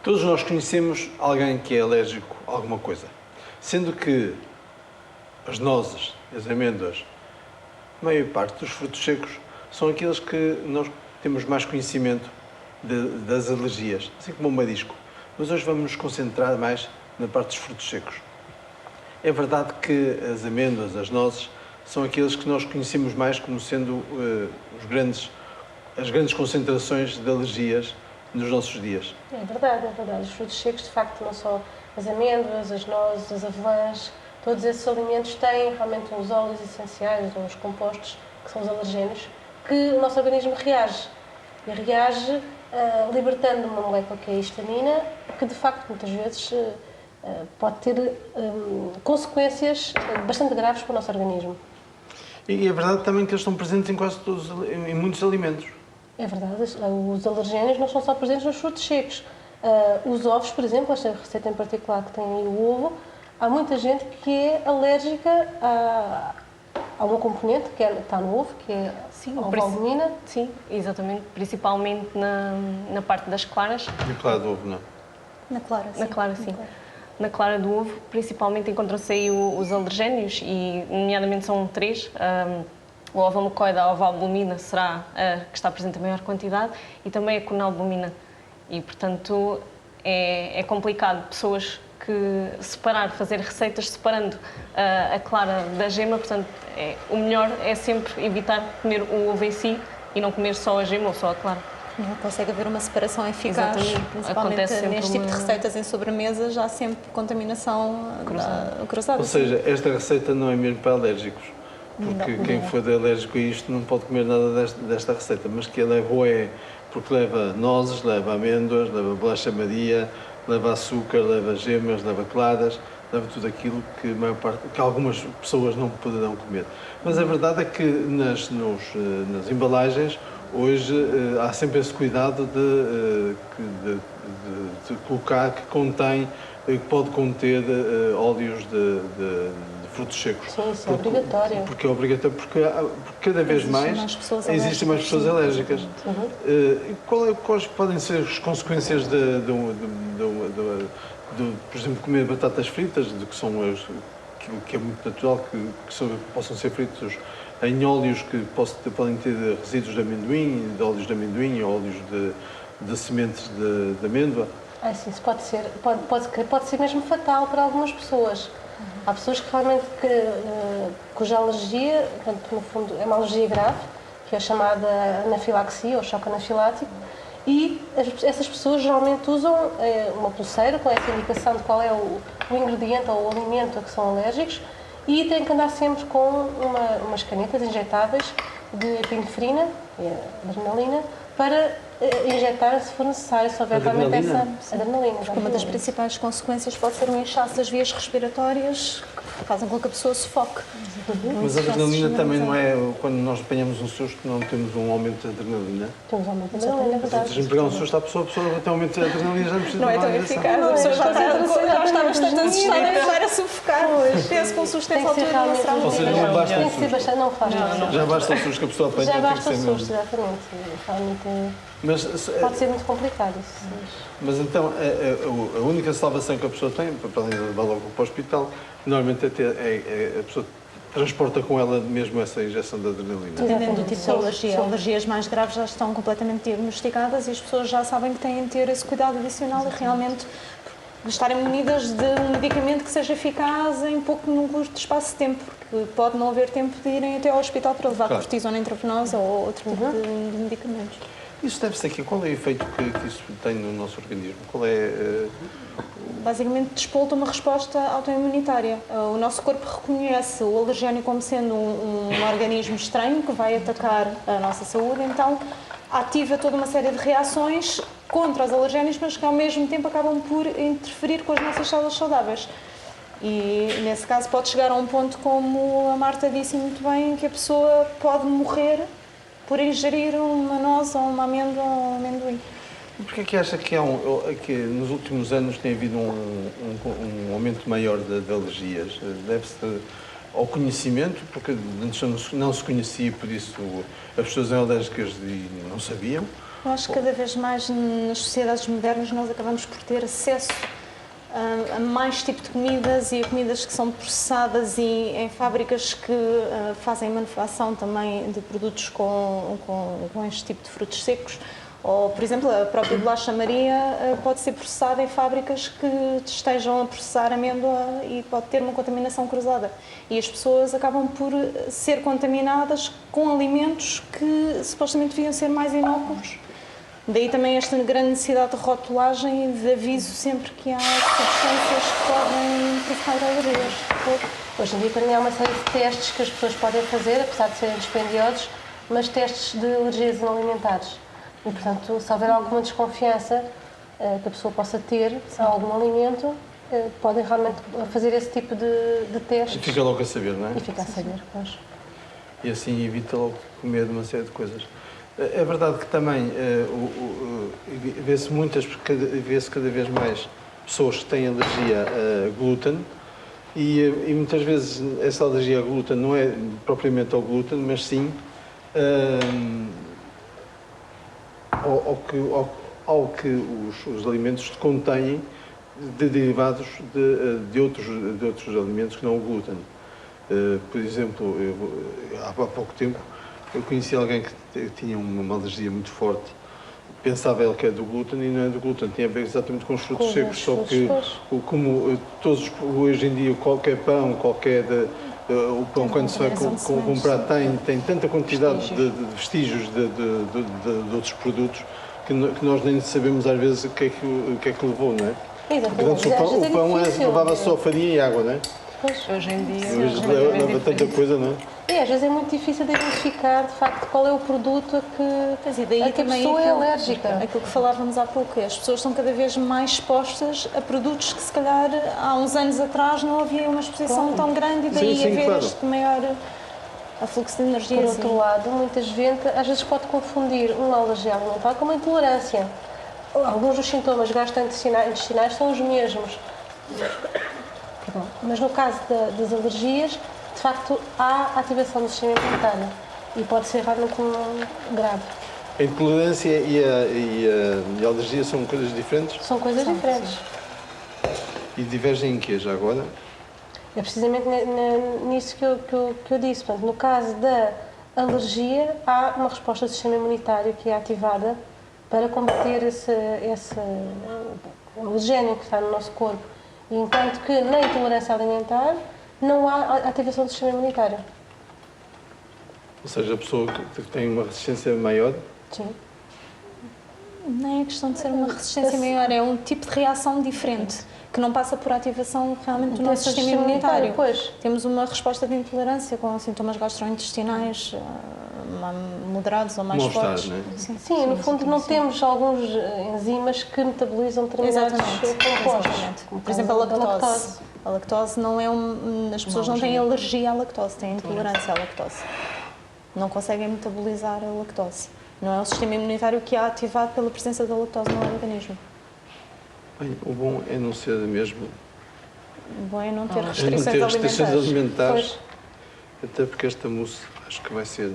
Todos nós conhecemos alguém que é alérgico a alguma coisa, sendo que as nozes, as amêndoas, a maior parte dos frutos secos são aqueles que nós temos mais conhecimento das alergias, assim como o marisco. Mas hoje vamos nos concentrar mais na parte dos frutos secos. É verdade que as amêndoas, as nozes, são aqueles que nós conhecemos mais como sendo as grandes concentrações de alergias nos nossos dias. É verdade, é verdade. Os frutos secos, de facto, não só as amêndoas, as nozes, as avelãs, todos esses alimentos têm realmente uns óleos essenciais, uns compostos, que são os alergénios, que o nosso organismo reage. E reage libertando uma molécula que é a histamina, que, de facto, muitas vezes pode ter consequências bastante graves para o nosso organismo. E é verdade também que eles estão presentes em quase todos, em muitos alimentos. É verdade, os alergénios não são só presentes nos frutos secos. Os ovos, por exemplo, esta receita em particular que tem aí o ovo, há muita gente que é alérgica a um componente que está no ovo, que é a ovalbumina. Sim, exatamente, principalmente na parte das claras. E a clara do ovo, não? Na clara, sim. Na clara, sim. Na clara do ovo, principalmente encontram-se aí os alergénios e, nomeadamente, são três. O ovomucoide, a ovalbumina, será a que está presente em maior quantidade e também a conalbumina. E, portanto, é complicado pessoas que fazer receitas separando a clara da gema. Portanto, o melhor é sempre evitar comer o ovo em si e não comer só a gema ou só a clara. Não consegue haver uma separação eficaz. Exatamente. Principalmente neste tipo de receitas em sobremesa, já há sempre contaminação cruzada. Ou seja, esta receita não é mesmo para alérgicos. Porque quem for alérgico a isto não pode comer nada desta receita, mas que ela é boa porque leva nozes, leva amêndoas, leva bolacha Maria, leva açúcar, leva gemas, leva claras, leva tudo aquilo que algumas pessoas não poderão comer. Mas a verdade é que nas embalagens, hoje, há sempre esse cuidado de colocar que pode conter óleos de frutos secos. Sim, isso é obrigatório. Porque é obrigatório, porque cada vez existem mais pessoas alérgicas. Quais podem ser as consequências por exemplo, comer batatas fritas, aquilo que é muito natural, que possam ser fritos em óleos que podem ter resíduos de amendoim, ou óleos de sementes de amêndoa? Sim, isso pode ser mesmo fatal para algumas pessoas. Há pessoas que realmente cuja alergia, portanto, no fundo, é uma alergia grave, que é chamada anafilaxia ou choque anafilático, e essas pessoas geralmente usam uma pulseira com essa indicação de qual é o ingrediente ou o alimento a que são alérgicos e têm que andar sempre com umas canetas injetáveis de epinefrina e adrenalina para injetar se for necessário, se houver realmente essa adrenalina. Porque uma das principais consequências pode ser um inchaço das vias respiratórias que fazem com que a pessoa sufoque. Mas a adrenalina também não é, quando nós apanhamos um susto, não temos um aumento de adrenalina? Temos um aumento de adrenalina, é verdade. Se a gente pegar um susto à pessoa tem um aumento de adrenalina, já não precisa não é tão eficaz, a pessoa já está bastante assustada e vai a sufocar. Penso que um susto nessa altura não será muito melhor. Tem que ser bastante, não faz. Já basta o susto que a pessoa apanha. Já basta o susto, exatamente. Pode ser muito complicado isso. Mas então, a única salvação que a pessoa tem, para além de levar logo para o hospital, normalmente a pessoa transporta com ela mesmo essa injeção de adrenalina. Dependendo do tipo de alergia. Alergias mais graves já estão completamente diagnosticadas e as pessoas já sabem que têm de ter esse cuidado adicional e realmente estarem munidas de um medicamento que seja eficaz em num curto espaço de tempo, porque pode não haver tempo de irem até ao hospital para levar cortisona intravenosa ou outro tipo de medicamentos. Isso deve-se aqui. Qual é o efeito que isso tem no nosso organismo? Qual é... Basicamente, despolta uma resposta autoimunitária. O nosso corpo reconhece o alergénio como sendo um organismo estranho que vai atacar a nossa saúde, então ativa toda uma série de reações contra os alergénios, mas que ao mesmo tempo acabam por interferir com as nossas células saudáveis. E nesse caso pode chegar a um ponto, como a Marta disse muito bem, que a pessoa pode morrer por ingerir uma noz ou uma amêndoa ou um amendoim. Porquê é que acha que nos últimos anos tem havido um aumento maior de alergias? Deve-se ao conhecimento, porque antes não se conhecia, por isso as pessoas eram alérgicas e não sabiam, Eu acho que cada vez mais nas sociedades modernas nós acabamos por ter acesso a mais tipo de comidas e a comidas que são processadas e em fábricas que fazem manufação também de produtos com este tipo de frutos secos. Ou, por exemplo, a própria bolacha Maria pode ser processada em fábricas que estejam a processar amêndoa e pode ter uma contaminação cruzada. E as pessoas acabam por ser contaminadas com alimentos que supostamente deviam ser mais inócuos. Daí também esta grande necessidade de rotulagem e de aviso sempre que há substâncias que podem provocar alergias. Hoje em dia também há uma série de testes que as pessoas podem fazer, apesar de serem dispendiosos, mas testes de alergias alimentares. E, portanto, se houver alguma desconfiança que a pessoa possa ter a algum alimento, podem realmente fazer esse tipo de testes. E fica logo a saber, não é? E fica a saber, pois. E assim evita logo comer uma série de coisas. É verdade que também vê-se cada vez mais pessoas que têm alergia a glúten e muitas vezes essa alergia a glúten não é propriamente ao glúten, mas sim ao que os alimentos contêm de derivados de outros alimentos que não o glúten. Por exemplo, há pouco tempo eu conheci alguém que tinha uma alergia muito forte. Pensava ele que é do glúten e não é do glúten, tinha a ver exatamente com os frutos secos, só que como todos hoje em dia qualquer pão, o pão quando se vai comprar tem tanta quantidade de vestígios de outros produtos que nós nem sabemos às vezes o que é que levou, não é? Exatamente. Portanto, o pão levava só farinha e água, não é? Pois. Hoje em dia Hoje leva tanta coisa, não é? E às vezes é muito difícil de identificar, de facto, qual é o produto a que a pessoa é alérgica. Aquilo que falávamos há pouco, as pessoas estão cada vez mais expostas a produtos que, se calhar, há uns anos atrás não havia uma exposição tão grande e daí haver este maior afluxo de energia. Por outro lado, muita gente às vezes pode confundir uma alergia alimentar com uma intolerância. Alguns dos sintomas gastrointestinais são os mesmos. Mas no caso das alergias, de facto, há ativação do sistema imunitário e pode ser realmente grave. A intolerância e a alergia são coisas diferentes? São coisas diferentes. E divergem em quê, já agora? É precisamente nisso que eu disse. Portanto, no caso da alergia, há uma resposta do sistema imunitário que é ativada para combater esse alergénio que está no nosso corpo. E enquanto que na intolerância alimentar não há ativação do sistema imunitário. Ou seja, a pessoa que tem uma resistência maior? Sim. Não é questão de ser uma resistência maior, é um tipo de reação diferente, que não passa por ativação realmente do nosso sistema imunitário. Pois. Temos uma resposta de intolerância com sintomas gastrointestinais moderados ou mais fortes. Não é? Sim, no fundo não temos alguns enzimas que metabolizam determinados compostos. Por exemplo, a lactose. A lactose não é as pessoas não têm alergia à lactose, têm intolerância à lactose. Não conseguem metabolizar a lactose. Não é o sistema imunitário que é ativado pela presença da lactose no organismo. Bem, o bom é não ser mesmo. O bom é não ter É não restrições ter restrições alimentares. alimentares. Até porque esta mousse acho que vai ser.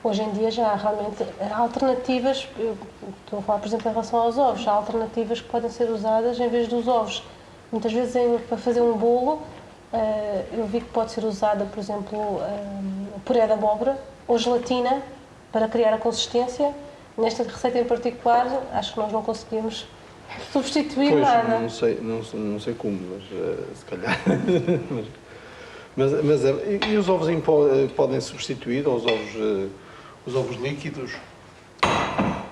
Hoje em dia já há realmente alternativas, eu estou a falar, por exemplo, em relação aos ovos, há alternativas que podem ser usadas em vez dos ovos. Muitas vezes para fazer um bolo, eu vi que pode ser usada, por exemplo, puré de abóbora ou gelatina para criar a consistência. Nesta receita em particular, acho que nós não conseguimos substituir nada. Não sei como, mas se calhar. E os ovos em pó podem substituir aos os ovos líquidos?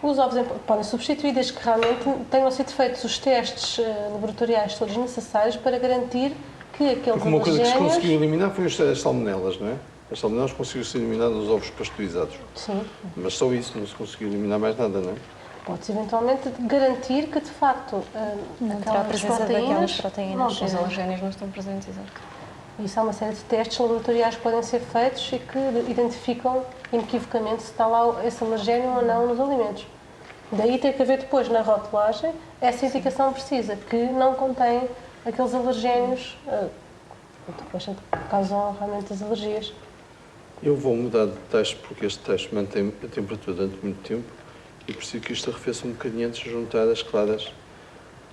Os ovos podem substituir desde que realmente tenham sido feitos os testes laboratoriais todos necessários para garantir que aqueles Porque uma coisa que se alergénios... conseguiu eliminar foi as salmonelas, não é? As salmonelas conseguiu-se eliminar dos ovos pasteurizados. Sim. Mas só isso, não se conseguiu eliminar mais nada, não é? Pode-se eventualmente garantir que, de facto, Não terá a presença daquelas proteínas. Os alergénios não estão presentes, exato. Isso há uma série de testes laboratoriais que podem ser feitos e que identificam inequivocamente se está lá esse alergénio ou não nos alimentos. Daí tem que haver depois, na rotulagem, essa indicação precisa, que não contém aqueles alergénios que depois causam realmente as alergias. Eu vou mudar de teste porque este teste mantém a temperatura durante muito tempo e preciso que isto arrefeça um bocadinho antes de juntar as claras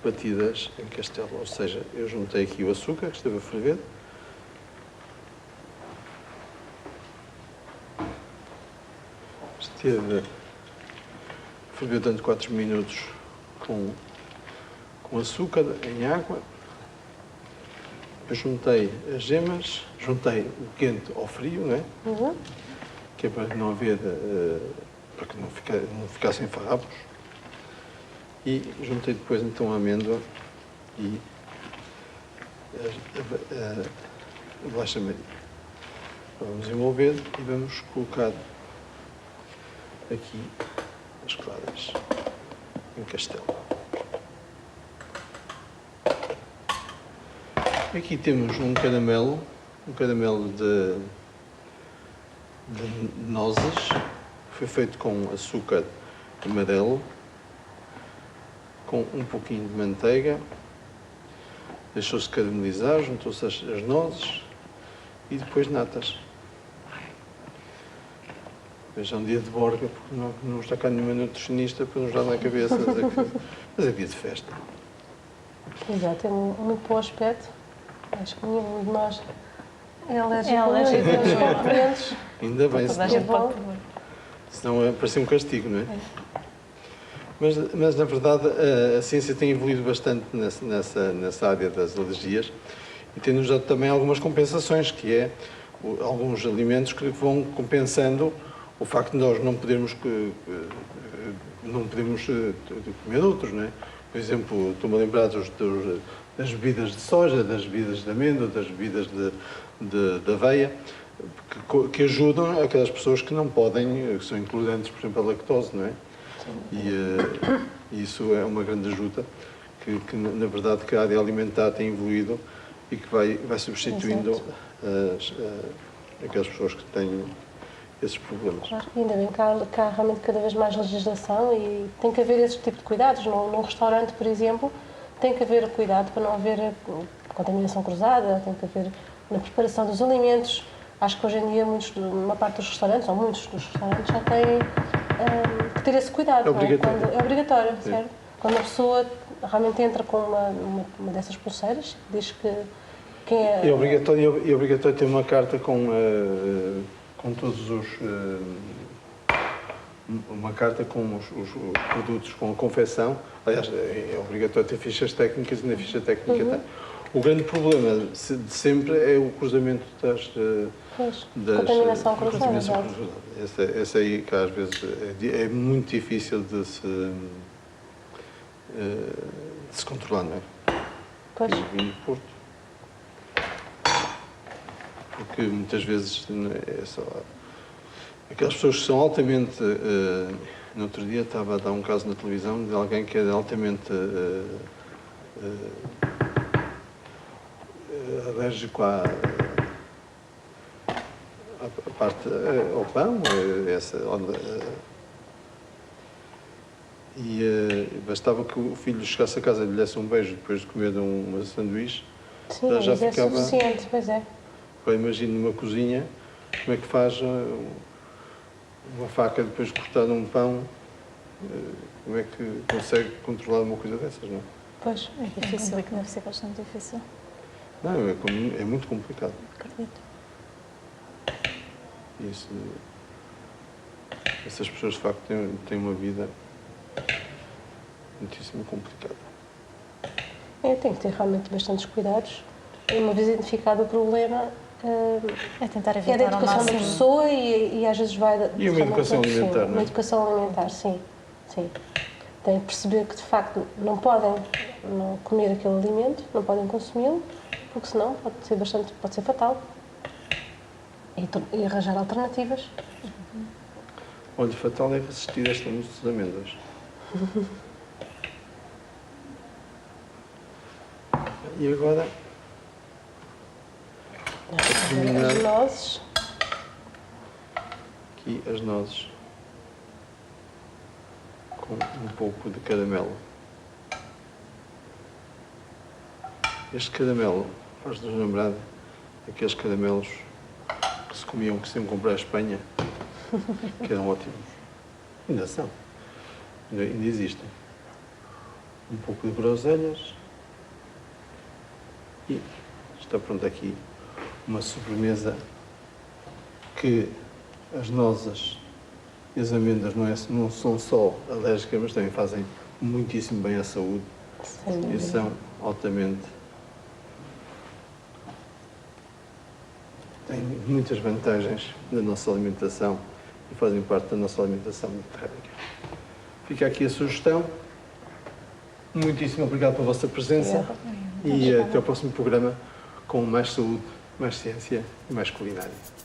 batidas em castelo. Ou seja, eu juntei aqui o açúcar que esteve a ferver. Esteve a ferver durante 4 minutos com açúcar em água. Eu juntei as gemas, juntei o quente ao frio, não é? Que é para não haver, para que não ficassem farrapos. E juntei depois então a amêndoa e a bolacha Maria. Vamos envolver e vamos colocar aqui as claras em castelo. Aqui temos um caramelo de nozes, foi feito com açúcar amarelo, com um pouquinho de manteiga, deixou-se caramelizar, juntou-se as nozes e depois natas. Hoje é um dia de borga, porque não está cá nenhuma nutricionista para nos dar na cabeça, mas é dia de festa. Exato, tem um muito bom aspecto. Acho que nenhum de nós é alérgico É a alérgico. os componentes. Ainda bem, Toda a É gente bom. pode provar. senão parecia um castigo, não é? Mas na verdade, a ciência tem evoluído bastante nessa área das alergias e tem-nos dado também algumas compensações, que é alguns alimentos que vão compensando o facto de nós não podermos comer outros, não é? Por exemplo, estou-me a lembrar das bebidas de soja, das bebidas de amêndoa, das bebidas de aveia, que ajudam aquelas pessoas que não podem, que são intolerantes, por exemplo, à lactose, não é? E isso é uma grande ajuda, que na verdade que a área alimentar tem evoluído e que vai substituindo aquelas pessoas que têm esses problemas. Claro, ainda bem que há realmente cada vez mais legislação e tem que haver esse tipo de cuidados. Num restaurante, por exemplo, tem que haver cuidado para não haver contaminação cruzada, tem que haver na preparação dos alimentos. Acho que hoje em dia uma parte dos restaurantes, ou muitos dos restaurantes, já têm que ter esse cuidado. É obrigatório. É obrigatório, Sim. certo? Quando a pessoa realmente entra com uma dessas pulseiras, diz que quem é... É obrigatório ter uma carta com todos os... uma carta com os produtos, com a confecção. Aliás, é obrigatório ter fichas técnicas e na ficha técnica tem. O grande problema de sempre é o cruzamento das contaminação cruzada. contaminação Exato. cruzada. Essa aí que às vezes é muito difícil de se controlar, não é? Pois. O vinho do Porto. Porque muitas vezes é só... Aquelas pessoas que são altamente... no outro dia estava a dar um caso na televisão de alguém que era altamente alérgico à parte... ao pão, bastava que o filho chegasse a casa e lhe desse um beijo depois de comer uma sanduíche. Sim, Ela já mas é ficava... suficiente, pois é. Eu imagino numa cozinha como é que faz uma faca depois de cortar um pão, como é que consegue controlar uma coisa dessas, não é? Pois. É difícil, deve ser bastante difícil. Não, é muito complicado. Acredito. Isso, essas pessoas de facto têm uma vida muitíssimo complicada. Tem que ter realmente bastantes cuidados. E uma vez identificado o problema, É tentar é da evitar ao educação da máximo. pessoa e às vezes vai... E uma educação alimentar, não é? Uma educação alimentar, sim. Tem que perceber que, de facto, não podem não comer aquele alimento, não podem consumi-lo, porque senão pode ser fatal. E arranjar alternativas. Olha, fatal é resistir a esta luz de amêndoas. E agora, As nozes. aqui as nozes com um pouco de caramelo. Este caramelo faz-nos lembrar aqueles caramelos que se comiam, que se iam comprar a Espanha, que eram ótimos. Ainda são. Ainda existem. Um pouco de groselhas. E está pronto aqui uma sobremesa que as nozes e as amêndoas não são só alérgicas, mas também fazem muitíssimo bem à saúde. E são altamente... têm muitas vantagens na nossa alimentação e fazem parte da nossa alimentação mediterrânea. Fica aqui a sugestão. Muitíssimo obrigado pela vossa presença e até ao próximo programa com mais saúde, mais ciência e mais culinária.